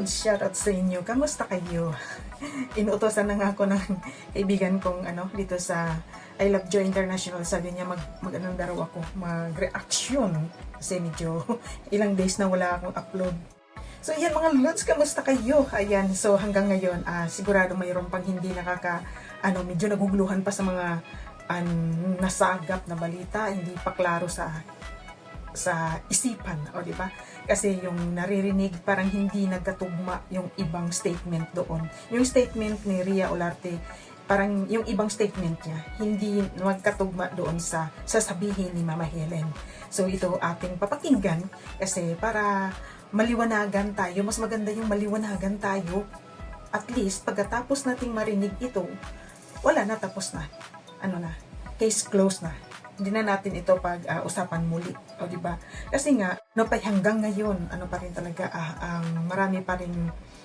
Lods, shoutout sa inyo. Kamusta kayo? Inuutosan na nga ako ng kaibigan kong dito sa I Love Joy International. Sabi niya mag-anong daw ako, mag-reaction. Kasi medyo ilang days na wala akong upload. So yan mga Lods, kamusta kayo? Ayan, so hanggang ngayon, sigurado mayroon pang hindi medyo naguguluhan pa sa mga nasagap na balita, hindi pa klaro sa isipan, o di ba? Kasi yung naririnig parang hindi nagkatugma yung ibang statement doon. Yung statement ni Ria Olarte, parang yung ibang statement niya hindi magkatugma doon sa sasabihin ni Mama Helen. So ito ating papakinggan kasi para maliwanagan tayo, mas maganda yung maliwanagan tayo. At least pagkatapos nating marinig ito, wala na, tapos na. Case closed na. Hindi na natin ito usapan muli, o di ba? Kasi nga hanggang ngayon pa rin talaga marami pa rin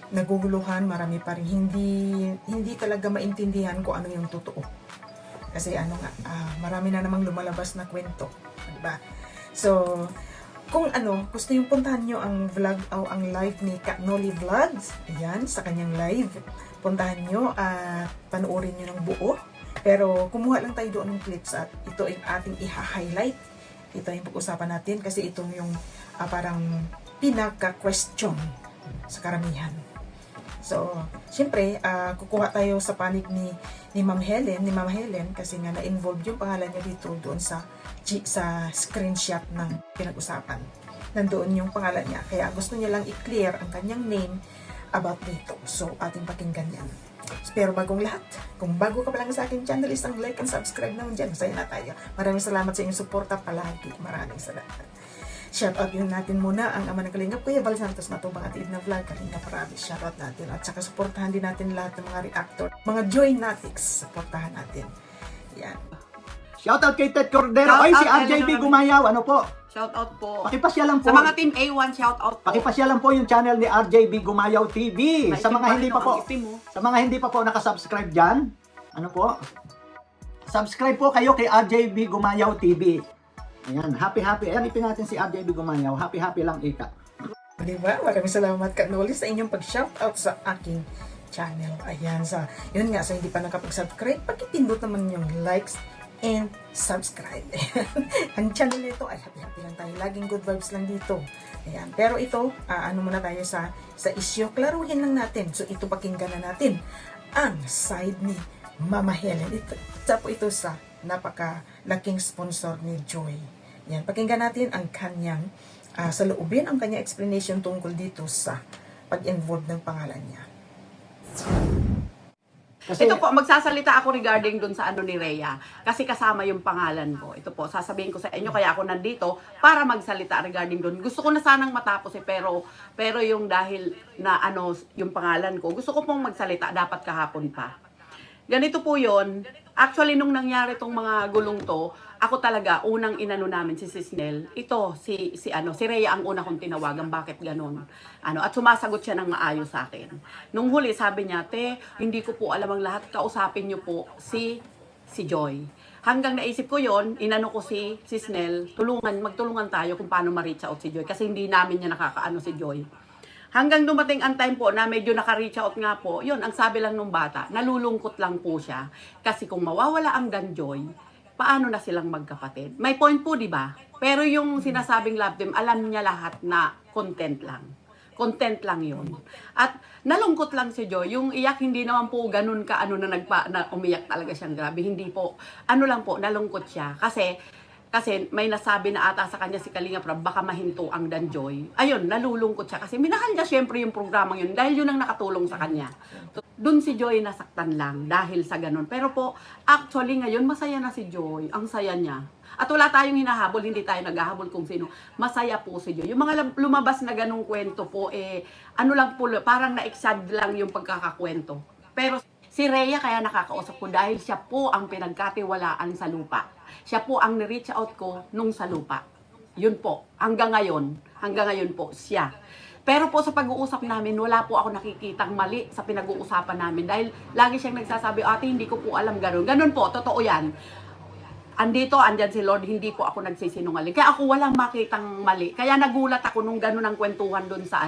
naguguluhan, marami pa rin hindi talaga maintindihan kung ano yung totoo. Kasi marami na namang lumalabas na kwento, di ba? So kung gusto yung puntahan nyo ang vlog o ang live ni Noli Vlogs, ayan, sa kanyang live, puntahan nyo at panoorin nyo ng buo. Pero kumuha lang tayo doon ng clips at ito ay ating i-highlight. Ito yung pag-usapan natin kasi ito yung parang pinaka-question sa karamihan. So, siyempre, kukuha tayo sa panig ni Ma'am Helen kasi nga na-involve yung pangalan niya dito doon sa screenshot ng pinag-usapan. Nandoon yung pangalan niya. Kaya gusto niya lang i-clear ang kanyang name about dito. So, ating pakinggan yan. Pero bagong lahat, kung bago ka pa lang sa aking channel, isang like and subscribe naman dyan. Masaya na tayo. Maraming salamat sa inyong suporta palagi. Maraming salamat. Shoutout yun natin muna ang ama ng Kalingap, Kuya Val Santos Matubang at Eve na Vlog. Kalingap, marami shoutout natin. At saka suportahan din natin lahat ng mga reactor, mga Joynatics. Suportahan natin. Yan. Shoutout kay Ted Cordero. Ay, si RJB Gumayaw. Ano po? Shoutout po. Pakipasya lang po. Sa mga Team A1, shoutout po. Pakipasya lang po yung channel ni RJB Gumayaw TV. Sa mga hindi pa po. Sa mga hindi pa po nakasubscribe diyan, ano po? Subscribe po kayo kay RJB Gumayaw TV. Ayan, happy. Ayan, ipin natin si RJB Gumayaw. Happy lang ika. Diba? Maraming salamat Kak Noli sa inyong pag-shoutout sa aking channel. Ayan, yun nga, sa hindi pa nakapag-subscribe, pakipindot naman yung likes and subscribe. Ang channel nito ay happy lang tayo. Laging good vibes lang dito. Ayan. Pero ito, muna tayo sa issue. Klaruhin lang natin. So, ito pakinggan na natin ang side ni Mama Helen. Isa po ito sa napakalaking sponsor ni Joy. Ayan. Pakinggan natin ang kanyang saloobin, ang kanyang explanation tungkol dito sa pag-involve ng pangalan niya. Kasi, ito po, magsasalita ako regarding dun sa ni Rhea. Kasi kasama yung pangalan ko. Ito po, sasabihin ko sa inyo, kaya ako nandito para magsalita regarding dun. Gusto ko na sanang matapos pero yung dahil na yung pangalan ko, gusto ko pong magsalita, dapat kahapon pa. Ganito po yun. Actually, nung nangyari tong mga gulong to, ako talaga, unang inano namin si Sisnel. Ito, si Rhea ang una kong tinawagan. Bakit ganun? At sumasagot siya ng maayos sa akin. Nung huli, sabi niya, hindi ko po alam ang lahat. Kausapin niyo po si Joy. Hanggang naisip ko yon, inano ko si Sisnel, magtulungan tayo kung paano ma-reach out si Joy. Kasi hindi namin niya nakakaano si Joy. Hanggang dumating ang time po na medyo naka-reach out nga po, yun, ang sabi lang nung bata, nalulungkot lang po siya. Kasi kung mawawala ang Danjoy, paano na silang magkapatid? May point po, di ba? Pero yung sinasabing love them, alam niya lahat na content lang. Content lang yun. At nalungkot lang si Joy. Yung iyak, hindi naman po ganun ka, na umiyak talaga siyang grabe. Hindi po. Lang po, nalungkot siya. Kasi may nasabi na ata sa kanya si Kalinga Prab, baka mahinto ang Danjoy. Ayun, nalulungkot siya kasi minahal niya syempre yung programang yun dahil yun ang nakatulong sa kanya. Doon si Joy nasaktan lang dahil sa ganun. Pero po, actually ngayon masaya na si Joy. Ang saya niya. At wala tayong hinahabol, hindi tayo naghahabol kung sino. Masaya po si Joy. Yung mga lumabas na ganung kwento po, lang po, parang na-exad lang yung pagkakakwento. Pero si Rhea kaya nakakausap ko dahil siya po ang pinagkatiwalaan sa lupa. Siya po ang ni-reach out ko nung sa lupa. Yun po. Hanggang ngayon po, siya. Pero po sa pag-uusap namin, wala po ako nakikitang mali sa pinag-uusapan namin. Dahil lagi siyang nagsasabi, ate, hindi ko po alam ganun. Ganun po, totoo yan. Andyan si Lord, hindi po ako nagsisinungaling. Kaya ako walang makitang mali. Kaya nagulat ako nung ganun ang kwentuhan dun sa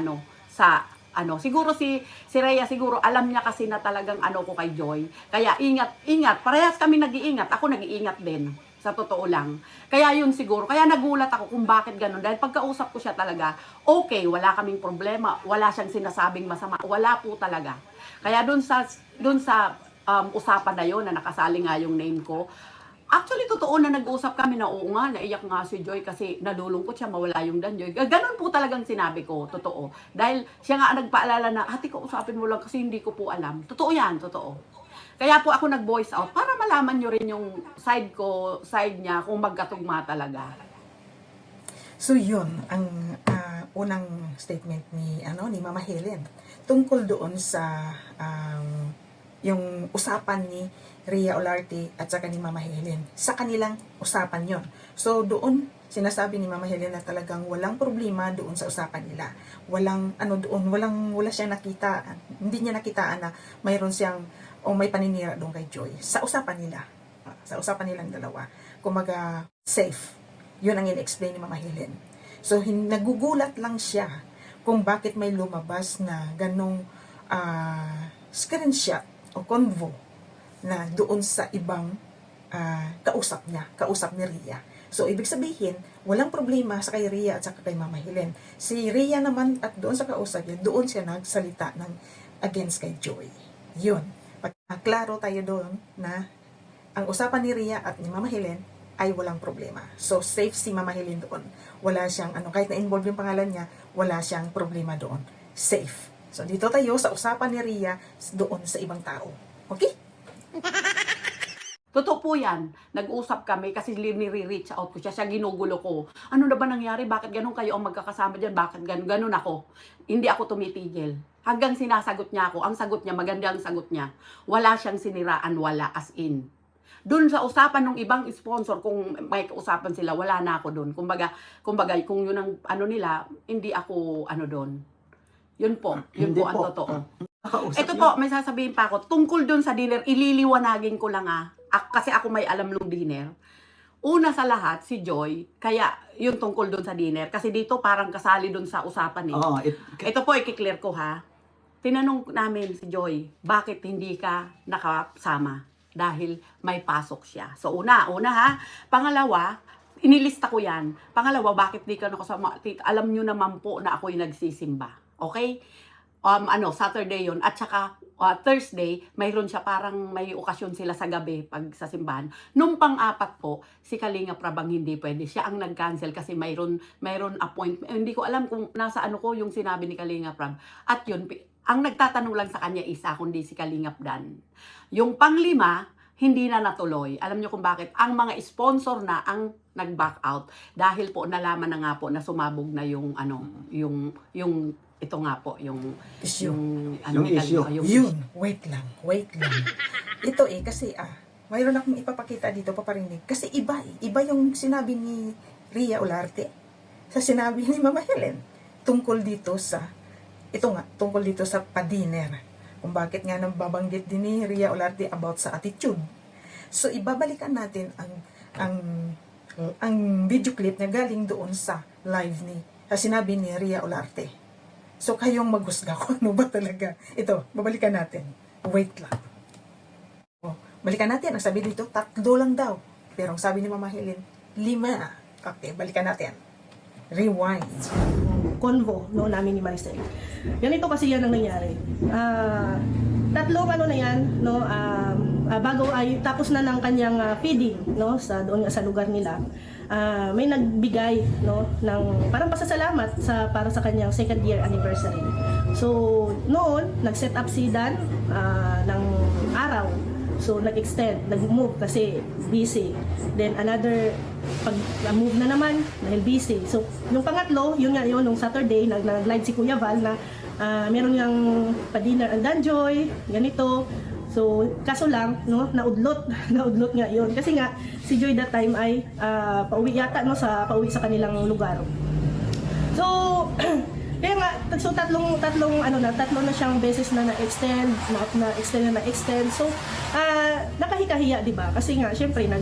siguro si Rhea siguro alam niya kasi na talagang ano ko kay Joy. Kaya ingat, parehas kami nag-iingat. Ako nag-iingat din. Sa totoo lang. Kaya yun siguro. Kaya nagulat ako kung bakit ganun. Dahil pagkausap ko siya talaga, okay, wala kaming problema. Wala siyang sinasabing masama. Wala po talaga. Kaya dun sa usapan na yun, na nakasali nga yung name ko, actually, totoo na nag-usap kami na oo nga, naiyak nga si Joy kasi nalulungkot siya, mawala yung Danjoy. Ganun po talagang sinabi ko, totoo. Dahil siya nga nagpaalala na, ate ko, usapin mo lang kasi hindi ko po alam. Totoo yan, totoo. Kaya po ako nag-voice out para malaman nyo rin yung side niya kung magkatugma talaga. So yun ang unang statement ni Mama Helen tungkol doon sa yung usapan ni Rhea Olarte at saka ni Mama Helen. Sa kanilang usapan yon. So doon sinasabi ni Mama Helen na talagang walang problema doon sa usapan nila. Wala siyang nakita, hindi niya nakitaan na mayroon siyang o may paninira doon kay Joy. Sa usapan nila. Sa usapan nilang dalawa. Kumaga, safe. Yun ang in-explain ni Mama Helen. So, nagugulat lang siya kung bakit may lumabas na ganong screenshot o convo na doon sa ibang kausap ni Rhea. So, ibig sabihin, walang problema sa kay Rhea at sa kay Mama Helen. Si Rhea naman at doon sa kausap niya, doon siya nagsalita ng against kay Joy. Yun. Klaro tayo doon na ang usapan ni Rhea at ni Mama Helen ay walang problema. So, safe si Mama Helen doon. Wala siyang, kahit na-involve yung pangalan niya, wala siyang problema doon. Safe. So, dito tayo sa usapan ni Rhea doon sa ibang tao. Okay? Totoo po yan. Nag-usap kami kasi nire-reach out ko siya. Siya ginugulo ko. Ano na ba nangyari? Bakit ganun kayo ang magkakasama dyan? Bakit ganun ako? Hindi ako tumitigil. Hanggang sinasagot niya ako. Ang sagot niya, maganda ang sagot niya. Wala siyang siniraan, wala as in. Doon sa usapan ng ibang sponsor, kung may usapan sila, wala na ako doon. Kumbaga, kung yun ang nila, hindi ako doon. Yun po ang totoo. Ito po, may sasabihin pa ako. Tungkol doon sa dinner, ililiwanagin ko lang kasi ako may alam nung dinner. Una sa lahat, si Joy, kaya yung tungkol doon sa dinner. Kasi dito parang kasali doon sa usapan Ito po, i-clear ko ha. Tinanong namin si Joy, bakit hindi ka nakasama? Dahil may pasok siya. So una ha. Pangalawa, inilista ko yan. Pangalawa, bakit di ka nakasama? Alam nyo naman po na ako'y nagsisimba. Okay? Saturday yon at saka Thursday, mayroon siya parang may okasyon sila sa gabi pag sa simbahan. Nung pang-apat po, si Kalinga Prabang hindi pwede. Siya ang nag-cancel kasi mayroon appointment. Hindi ko alam kung nasa yung sinabi ni Kalinga Prab. At yun, ang nagtatanong lang sa kanya isa, kundi si Kalingap Dan. Yung panglima, hindi na natuloy. Alam niyo kung bakit? Ang mga sponsor na ang nag-back out dahil po nalaman na nga po na sumabog na yung ito nga po, yung issue. Yun, wait lang. Ito kasi mayroon akong ipapakita dito, paparinig. Kasi iba yung sinabi ni Rhea Olarte sa sinabi ni Mama Helen tungkol dito sa pa-dinner. Kung bakit nga nababanggit din ni Rhea Olarte about sa attitude. So, ibabalikan natin ang video clip na galing doon sa live sa sinabi ni Rhea Olarte. So, kayong maghusga kung ano ba talaga. Ito, babalikan natin. Wait lang. Balikan natin. Ang sabi dito, 3 lang daw. Pero ang sabi ni Mama Helen, 5. Okay, balikan natin. Rewind. Convo namin ni Maricel. Ganito kasi yan ang nangyari. Tatlong na yan, bago ay tapos na ng kanyang feeding, doon sa lugar nila. May nagbigay ng parang pasasalamat para sa kanyang 2nd year anniversary. So noon nag-set up si Dan ng araw. So nag-extend, nag-move kasi busy. Then another pag-move na naman dahil busy. So yung pangatlo, yun nung Saturday nag-live si Kuya Val na meron niyang pa-dinner ang Danjoy, ganito. So kaso lang naudlot nga yun kasi nga si Joy that time ay pauwi yata pauwi sa kanilang lugar. So kaya nga tatlo na siyang beses na na-extend. So nakahikahiya, di ba? Kasi nga syempre na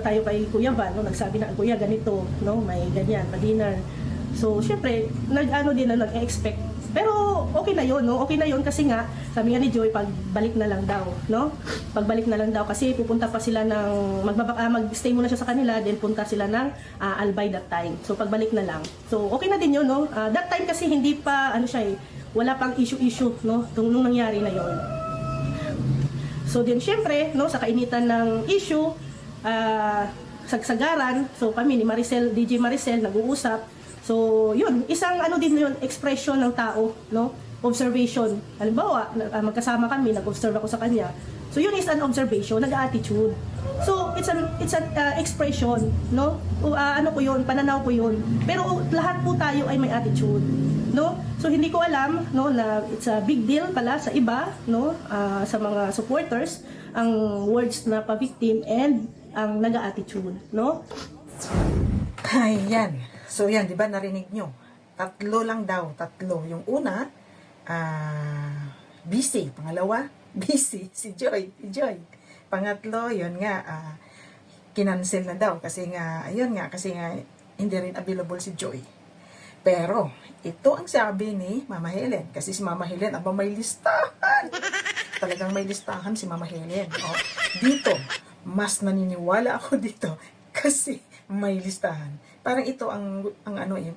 tayo kay Kuya Van, nagsabi na Kuya ganito, may ganyan pa dinner. So syempre nag-expect Pero okay na yun, no? Okay na yun kasi nga, sabi nga ni Joy, pagbalik na lang daw, no? Pagbalik na lang daw kasi pupunta pa sila ng, mag-stay muna siya sa kanila, then punta sila ng Albay that time. So pagbalik na lang. So okay na din yun, no? That time kasi hindi pa, ano siya eh, wala pang issue, no? Nung nangyari na yun. So din syempre, no, sa kainitan ng issue, sagsagaran, so kami ni Maricel, DJ Maricel, nag-uusap. So, yun, isang ano din yun, expression ng tao, no? Observation. Halimbawa, magkasama kami, nag-observe ako sa kanya. So, yun is an observation, nag-attitude. So, it's an expression, no? Ano ko yun, pananaw ko yun. Pero lahat po tayo ay may attitude, no? So, hindi ko alam, no, na it's a big deal pala sa iba, no? Sa mga supporters, ang words na pa-victim and ang nag-attitude, no? Ay, yan. So yan, di ba narinig nyo? Tatlo lang daw, tatlo. Yung una, busy. Pangalawa, busy. Si Joy. Pangatlo, yun nga, kinancel na daw. Kasi nga, hindi rin available si Joy. Pero, ito ang sabi ni Mama Helen. Kasi si Mama Helen, may listahan. Talagang may listahan si Mama Helen. O, dito, mas naniniwala ako dito. Kasi may listahan. Parang ito ang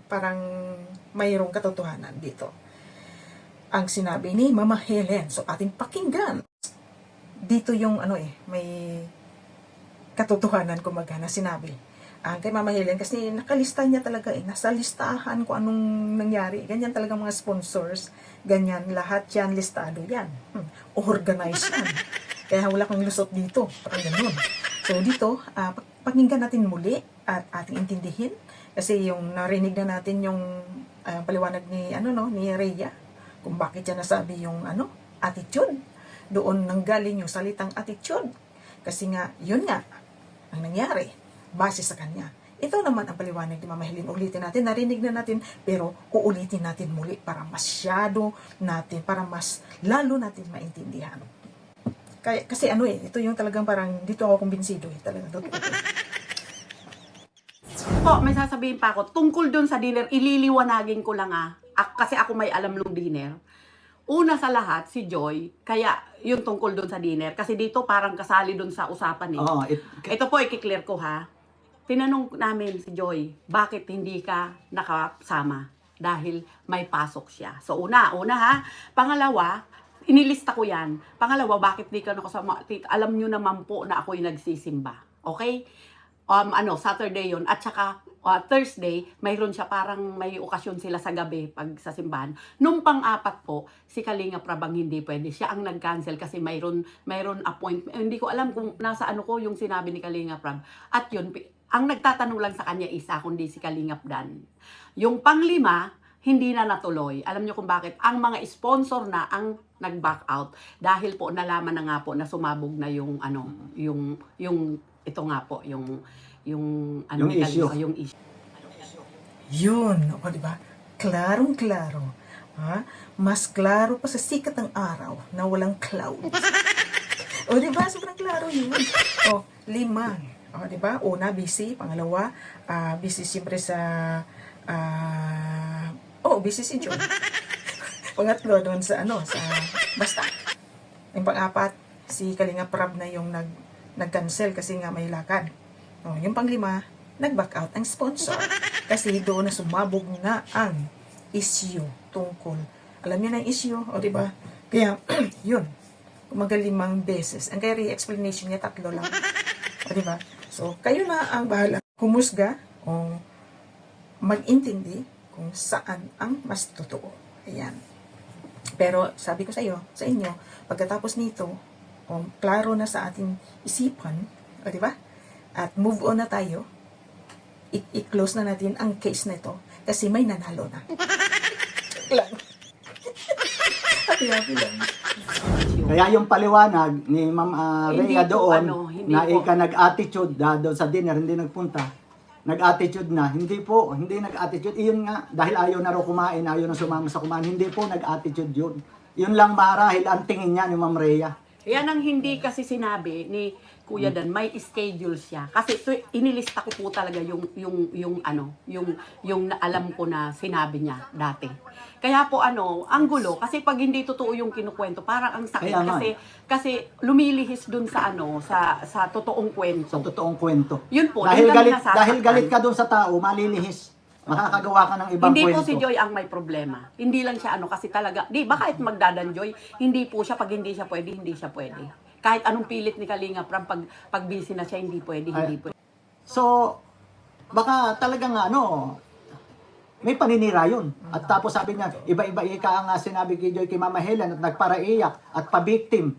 parang mayroong katotohanan dito. Ang sinabi ni Mama Helen. So, ating pakinggan. Dito yung may katotohanan kumaga na sinabi. Kay Mama Helen, kasi nakalista niya talaga nasa listahan kung anong nangyari. Ganyan talaga mga sponsors. Ganyan, lahat yan, listado yan. Organized yan. Kaya wala kang lusot dito. Parang ganun. So, dito, pakinggan natin muli at ating intindihin kasi yung narinig na natin yung paliwanag ni ni Rhea kung bakit siya nasabi yung attitude, doon nanggaling yung salitang attitude kasi nga yun nga ang nangyari base sa kanya. Ito naman ang paliwanag ni Mama Helen. Ulitin natin, narinig na natin pero uulitin natin muli para para mas lalo natin maintindihan. Kasi ito yung talagang parang dito ako kumbinsido talagang totoo. Po, may sasabihin pa ako, tungkol dun sa dinner, ililiwanagin ko lang kasi ako may alam nung dinner. Una sa lahat, si Joy, kaya yung tungkol dun sa dinner, kasi dito parang kasali dun sa usapan Ito po, ikiklear ko Tinanong namin si Joy, bakit hindi ka nakasama? Dahil may pasok siya. So una Pangalawa, inilista ko yan. Pangalawa, bakit di ka nakasama? Alam nyo naman po na ako'y nagsisimba. Okay? Saturday yon at saka Thursday, mayroon siya parang may okasyon sila sa gabi pag sa simbahan. Nung pang-apat po, si Kalinga Prabang hindi pwede. Siya ang nag-cancel kasi mayroon appointment. Hindi ko alam kung nasa yung sinabi ni Kalinga Prab. At yun, ang nagtatanong lang sa kanya isa, kundi si Kalingap Dan. Yung pang-5, hindi na natuloy. Alam niyo kung bakit? Ang mga sponsor na ang nag-back out dahil po nalaman na nga po na sumabog na yung ito nga po, yung issue. Yung issue. Yun, o diba? Klarong-klaro. Mas klaro pa sa sikat ng araw na walang cloud. O diba? Sobrang klaro yun. O, 5. O diba? Una, busy. Pangalawa, busy siyempre sa... busy si John. Pangatlo, doon sa basta. Yung pang-apat, si Kalinga Prab na yung nag-cancel kasi nga may lakad. Yung pang-5, nag-back out ang sponsor. Kasi doon na sumabog na ang issue tungkol. Alam niyo na yung issue, o diba? Kaya, yun. Kumaga 5 beses. Ang kaya explanation niya 3 lang. O diba? So, kayo na ang bahala. Humusga o mag-intindi kung saan ang mas totoo. Ayan. Pero, sabi ko sa inyo, pagkatapos nito, klaro na sa ating isipan, o diba? At move on na tayo, i-close na natin ang case na ito kasi may nanalo na. lang. Happy lang. Kaya yung paliwanag ni Ma'am Hindi Rhea po, doon, hindi na po. ika nag-attitude doon sa dinner, hindi nagpunta. Nag-attitude na. Hindi po, hindi nag-attitude. Iyon nga, dahil ayaw na raw kumain, ayaw na sumama sa kumain. Hindi po nag-attitude yun. Yun lang marahil ang tingin niya ni Ma'am Rhea. Yan ang hindi kasi sinabi ni Kuya Dan, may schedule siya. Kasi inilista ko po talaga yung alam ko na sinabi niya dati. Kaya po ang gulo kasi pag hindi totoo yung kinukwento, parang ang sakit Kaya nga kasi lumilihis dun sa sa totoong kwento. Sa totoong kwento. Yun po, Dahil dun kami galit, nasasaktan. dahil galit ka doon sa tao, malilihis. Makakagawa ka ng ibang Hindi kwento. po si Joy ang may problema. Hindi lang siya kasi talaga, ba kahit magdadan Joy, hindi po siya pag hindi siya pwede, hindi siya pwede. Kahit anong pilit ni Kalinga Prab, pag busy na siya, hindi pwede, hindi pwede. So, baka talagang may paninira yun. At tapos sabi niya, iba-iba ika ang sinabi kay Joy kay Mama Helen at nagparaiyak at pa-victim.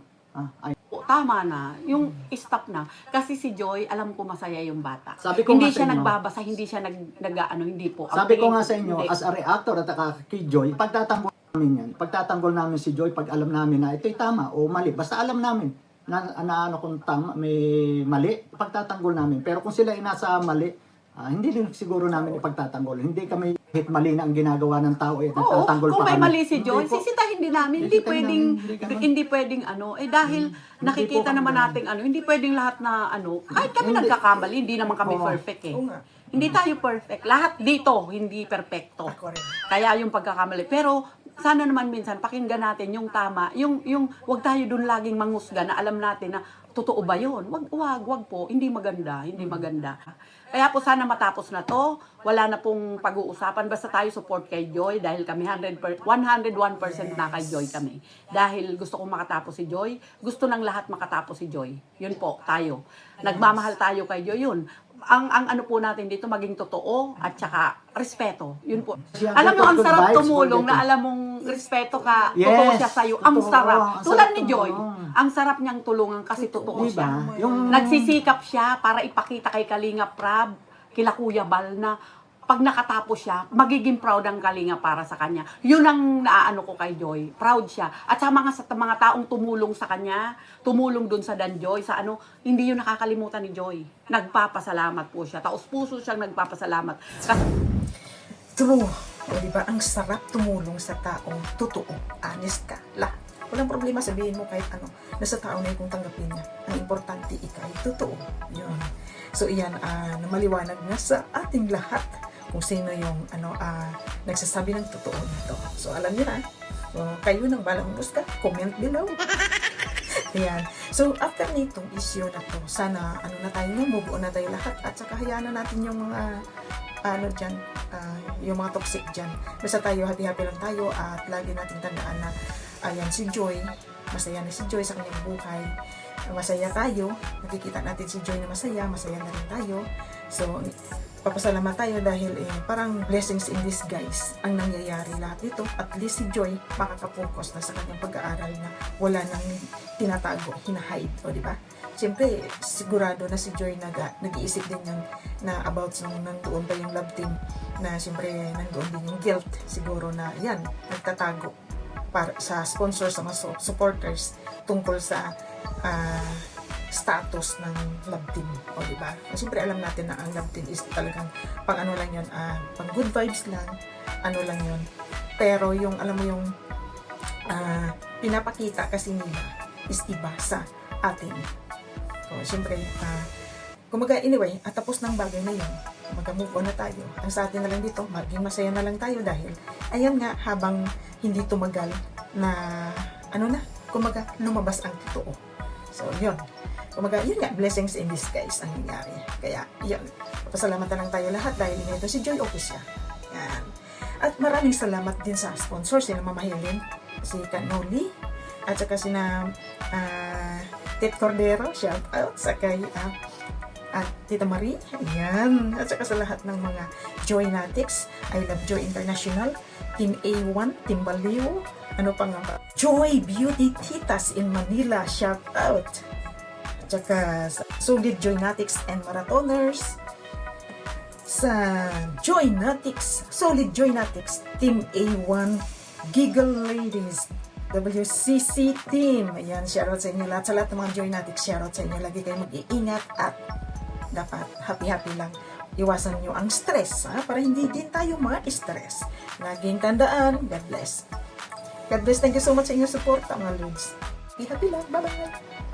Tama na, yung stop na. Kasi si Joy, alam ko masaya yung bata. Sabi ko hindi nga sa siya inyo, nagbabasa, hindi siya hindi po. Ang Sabi ko tingin nga sa inyo, hindi. as a reactor at kay Joy, pagtatanggol namin yan, pagtatanggol namin si Joy, pag alam namin na ito'y tama o mali, basta alam namin na kung tama, may mali, pagtatanggol namin. Pero kung sila ay nasa mali, hindi din siguro namin ipagtatanggol. Hindi kami hit mali na ang ginagawa ng tao at nagtatanggol kung pa may kami. mali si Joy, sisitahin din namin. Hindi pwedeng dahil nakikita po naman kami natin hindi pwedeng lahat na kahit kami nagkakamali, hindi naman kami perfect eh. Oo nga. Hindi tayo perfect. Lahat dito hindi perfecto. Ako rin. Kaya yung pagkakamali. Pero sana naman minsan pakinggan natin yung tama, yung wag tayo dun laging mangusga na alam natin na totoo ba yun? Wag po, hindi maganda. Kaya po sana matapos na to, wala na pong pag-uusapan, basta tayo support kay Joy dahil kami 101% na kay Joy kami. Dahil gusto kong makatapos si Joy, gusto ng lahat makatapos si Joy. Yun po, tayo. Nagmamahal tayo kay Joy, yun. Ang ano po natin dito maging totoo at saka respeto. Yun po. Alam mo, ang sarap tumulong na alam mong respeto ka, totoo siya sa'yo. Ang totoo. sarap. Ang Tulad sarap ni Joy, tumulong. ang sarap niyang tulungan kasi totoo Diba? siya. Yung Nagsisikap siya para ipakita kay Kalinga Prab, kila Kuya Bal na pag nakatapos siya, magiging proud ang Kalinga para sa kanya. Yun ang naaano ko kay Joy. Proud siya. At sa mga taong tumulong sa kanya, tumulong dun sa Dan Joy, hindi yun nakakalimutan ni Joy. Nagpapasalamat po siya. Taos puso siyang nagpapasalamat. Kasi True. O diba, ang sarap tumulong sa taong totoo, honest ka, lahat. Walang problema sabihin mo kahit ano, nasa tao na kung tanggapin niya. Ang importante, ikaw ay totoo. Yun. So, iyan, na maliwanag na sa ating lahat kung sino yung nagsasabi ng totoo nito. So, alam niyo na. So, kayo nang balang muska, comment below. Ayan. So, after nitong issue na to, sana, na tayo, move on na tayo lahat at saka hayaan na natin yung mga yung mga toxic dyan. Basta tayo, happy-happy lang tayo at lagi natin tandaan na ayan, si Joy, masaya na si Joy sa kanyang buhay. Masaya tayo, nakikita natin si Joy na masaya na rin tayo. So, papasalamat tayo dahil parang blessings in disguise ang nangyayari lahat dito. At least si Joy makakapokus na sa kanyang pag-aaral na wala nang tinatago, hinahide, o diba? Siyempre, sigurado na si Joy nag-iisip din yan na about nandoon pa yung love team na siyempre nandoon din yung guilt siguro na yan, nagtatago para sa sponsors, sa mga supporters tungkol sa status ng love team, o diba? Siyempre alam natin na ang love team is talagang pang ano lang yun, pang good vibes lang, ano lang yun. Pero yung alam mo yung pinapakita kasi nila is iba sa atin. So, siyempre, anyway, tapos ng bagay na yun, mag-move on na tayo. Ang sa atin na lang dito, maging masaya na lang tayo dahil, ayan nga, habang hindi tumagal na, lumabas ang totoo. So, yun. Yun nga, blessings in disguise ang nangyari. Kaya, yun. Pasalamatan lang tayo lahat dahil ito si Joy Officia. Yan. At maraming salamat din sa sponsor, sila Mama Helen, si Canoli, at saka sina Tet Cordero, shout out sa kay Tita Marie, ayan, at saka sa lahat ng mga Joynatics, I Love Joy International, Team A1, Team Baliw, ano pa nga ba? Joy Beauty Titas in Manila, shout out. At saka sa Solid Joynatics and Marathoners, sa Joynatics, Solid Joynatics, Team A1, Giggle Ladies, WCC team. Ayan, shoutout sa inyo lahat. Sa lahat ng mga Joynatics, shoutout sa inyo. Lagi kayo mag-iingat at dapat happy-happy lang. Iwasan nyo ang stress, para hindi din tayo ma-stress. Laging tandaan, God bless. God bless. Thank you so much sa inyong support, mga Lods. Be happy lang. Bye-bye!